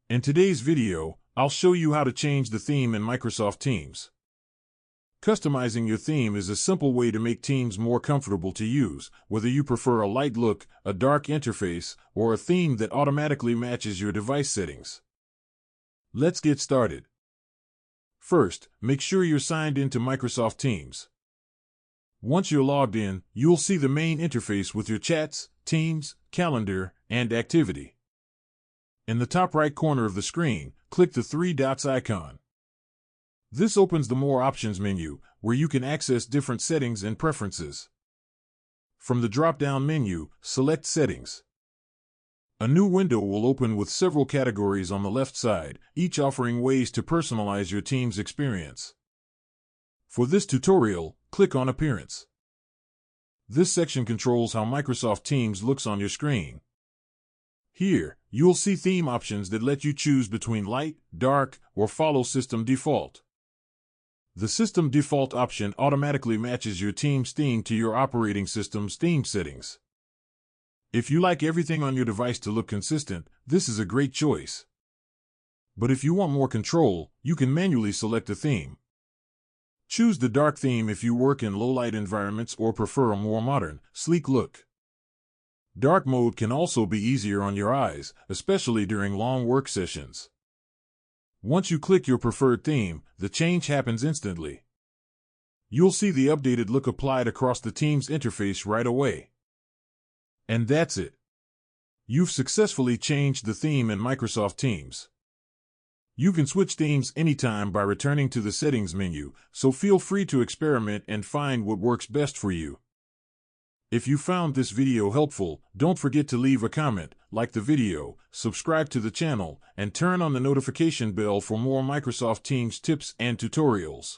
In today's video, I'll show you how to change the theme in Microsoft Teams. Customizing your theme is a simple way to make Teams more comfortable to use, whether you prefer a light look, a dark interface, or a theme that automatically matches your device settings. Let's get started. First, make sure you're signed into Microsoft Teams. Once you're logged in, you'll see the main interface with your chats, Teams, calendar, and activity. In the top right corner of the screen, click the three dots icon. This opens the More Options menu, where you can access different settings and preferences. From the drop-down menu, select Settings. A new window will open with several categories on the left side, each offering ways to personalize your Teams experience. For this tutorial, click on Appearance. This section controls how Microsoft Teams looks on your screen. Here, you'll see theme options that let you choose between light, dark, or follow system default. The System Default option automatically matches your Teams theme to your operating system's theme settings. If you like everything on your device to look consistent, this is a great choice. But if you want more control, you can manually select a theme. Choose the dark theme if you work in low-light environments or prefer a more modern, sleek look. Dark mode can also be easier on your eyes, especially during long work sessions. Once you click your preferred theme, the change happens instantly. You'll see the updated look applied across the Teams interface right away. And that's it. You've successfully changed the theme in Microsoft Teams. You can switch themes anytime by returning to the Settings menu, so feel free to experiment and find what works best for you. If you found this video helpful, don't forget to leave a comment, like the video, subscribe to the channel, and turn on the notification bell for more Microsoft Teams tips and tutorials.